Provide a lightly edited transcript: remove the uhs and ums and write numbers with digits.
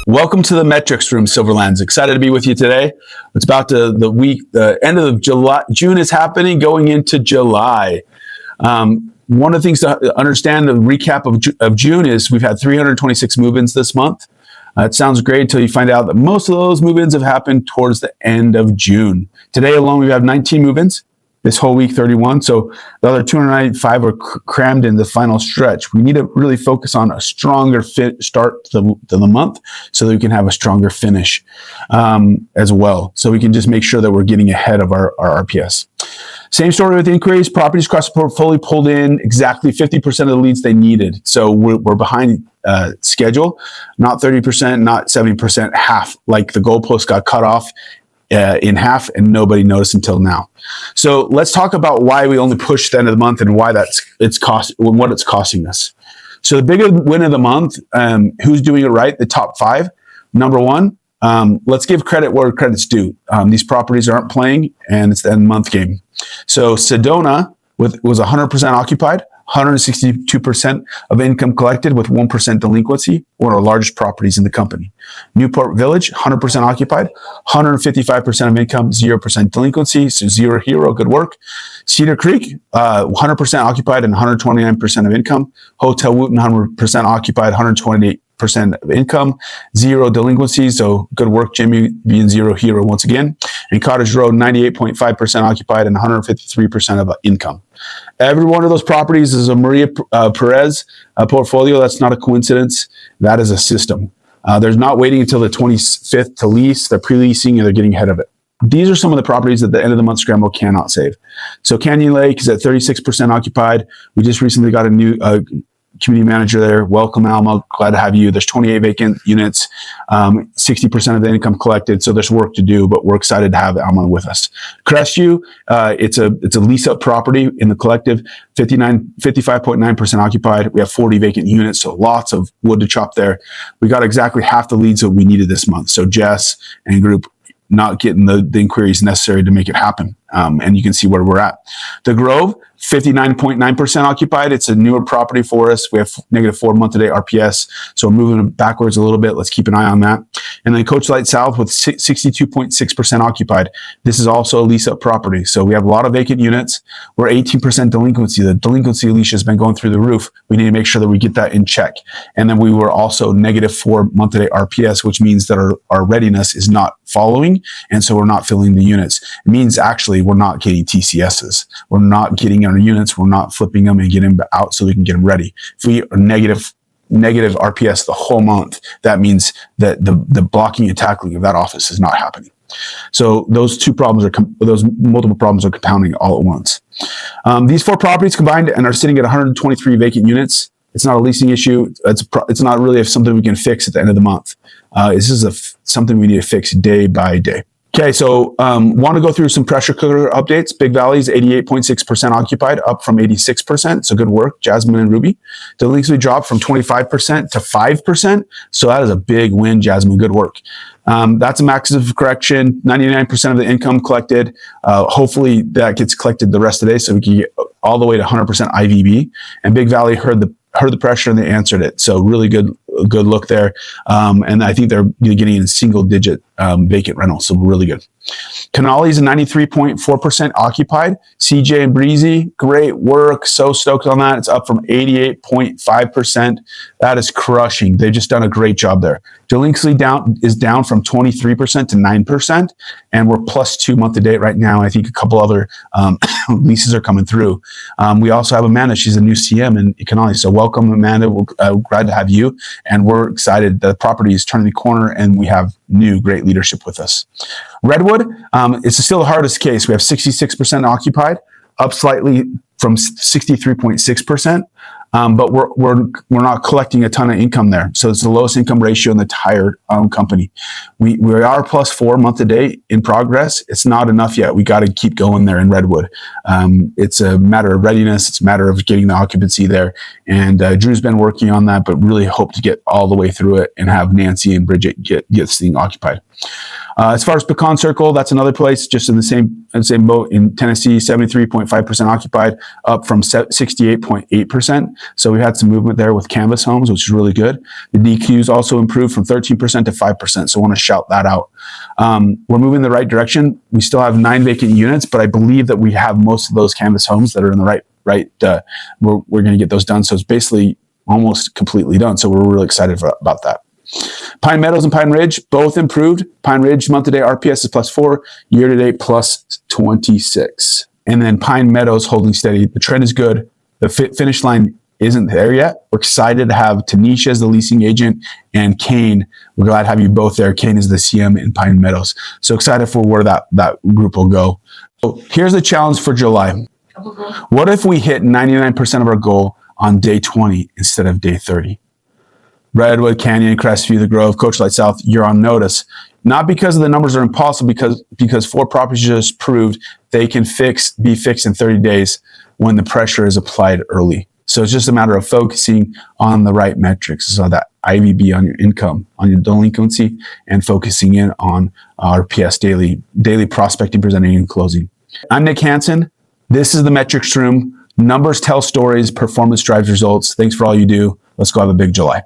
Welcome to the Metrics Room, Silverlands. Excited to be with you today. It's about the end of July. June is happening, going into July. One of the things to understand, the recap of June is we've had 326 move-ins this month. It sounds great until you find out that most of those move-ins have happened towards the end of June. Today alone, we have 19 move-ins. This whole week, 31. So the other 295 are crammed in the final stretch. We need to really focus on a stronger start to the month so that we can have a stronger finish as well. So we can just make sure that we're getting ahead of our RPS. Same story with inquiries. Properties across the portfolio pulled in exactly 50% of the leads they needed. So we're behind schedule, not 30%, not 70%, half. Like the goalpost got cut off in half and nobody noticed until now. So let's talk about why we only push the end of the month and why what it's costing us. So the bigger win of the month, who's doing it right? The top 5. Number 1, let's give credit where credit's due. These properties aren't playing and it's the end of the month game. So Sedona was 100% occupied. 162% of income collected with 1% delinquency, one of our largest properties in the company. Newport Village, 100% occupied, 155% of income, 0% delinquency, so zero hero, good work. Cedar Creek, 100% occupied and 129% of income. Hotel Wooten, 100% occupied, 128% of income, 0 delinquency, so good work, Jimmy, being zero hero once again. And Cottage Road, 98.5% occupied and 153% of income. Every one of those properties is a Maria Perez portfolio. That's not a coincidence. That is a system. They're not waiting until the 25th to lease. They're pre-leasing and they're getting ahead of it. These are some of the properties that the end of the month scramble cannot save. So Canyon Lake is at 36% occupied. We just recently got a new community manager there. Welcome, Alma. Glad to have you. There's 28 vacant units, 60% of the income collected. So there's work to do, but we're excited to have Alma with us. Crestview, it's a lease up property in the collective, 55.9% occupied. We have 40 vacant units, so lots of wood to chop there. We got exactly half the leads that we needed this month. So Jess and group not getting the inquiries necessary to make it happen. And you can see where we're at. The Grove, 59.9% occupied. It's a newer property for us. We have -4 month-to-date RPS, so we're moving backwards a little bit. Let's keep an eye on that. And then Coach Light South with 62.6% occupied. This is also a lease-up property, so we have a lot of vacant units. We're 18% delinquency. The delinquency, Alicia, has been going through the roof. We need to make sure that we get that in check. And then we were also -4 month-to-date RPS, which means that our readiness is not following, and so we're not filling the units. It means actually we're not getting TCSs. We're not getting our units. We're not flipping them and getting them out so we can get them ready. If we are negative RPS the whole month, that means that the blocking and tackling of that office is not happening. So those multiple problems are compounding all at once. These 4 properties combined and are sitting at 123 vacant units. It's not a leasing issue. It's not really something we can fix at the end of the month. This is something we need to fix day by day. Okay, so want to go through some pressure cooker updates. Big Valley is 88.6% occupied, up from 86%. So good work, Jasmine and Ruby. Delinquency dropped from 25% to 5%. So that is a big win, Jasmine. Good work. That's a massive correction. 99% of the income collected. Hopefully that gets collected the rest of the day so we can get all the way to 100% IVB. And Big Valley heard the pressure and they answered it. So really good look there. And I think they're getting in single digit vacant rentals. So really good. Canali is 93.4% occupied. CJ and Breezy, great work. So stoked on that. It's up from 88.5%. That is crushing. They've just done a great job there. Delinquency is down from 23% to 9%. And we're +2 month to date right now. I think a couple other leases are coming through. We also have Amanda. She's a new CM in Canali. So welcome, Amanda. We're glad to have you. And we're excited. The property is turning the corner and we have new great leadership with us. Redwood, it's still the hardest case. We have 66% occupied, up slightly from 63.6%. But we're not collecting a ton of income there. So it's the lowest income ratio in the entire company. We are +4 month to date in progress. It's not enough yet. We got to keep going there in Redwood. It's a matter of readiness. It's a matter of getting the occupancy there. And Drew's been working on that, but really hope to get all the way through it and have Nancy and Bridget get this thing occupied. As far as Pecan Circle, that's another place just in the same boat in Tennessee, 73.5% occupied, up from 68.8%. So we had some movement there with Canvas Homes, which is really good. The DQs also improved from 13% to 5%. So I want to shout that out. We're moving in the right direction. We still have 9 vacant units, but I believe that we have most of those Canvas Homes that are in the right. We're going to get those done. So it's basically almost completely done. So we're really excited about that. Pine Meadows and Pine Ridge both improved. Pine Ridge month-to-date RPS is +4, year-to-date +26. And then Pine Meadows holding steady. The trend is good. The finish line isn't there yet. We're excited to have Tanisha as the leasing agent and Kane. We're glad to have you both there. Kane is the CM in Pine Meadows. So excited for where that group will go. So here's the challenge for July. What if we hit 99% of our goal on day 20 instead of day 30? Redwood, Canyon, Crestview, The Grove, Coach Light South, you're on notice. Not because the numbers are impossible, because 4 properties just proved they can be fixed in 30 days when the pressure is applied early. So it's just a matter of focusing on the right metrics. So that IVB on your income, on your delinquency, and focusing in on RPS daily prospecting, presenting, and closing. I'm Nick Hansen. This is the Metrics Room. Numbers tell stories, performance drives results. Thanks for all you do. Let's go have a big July.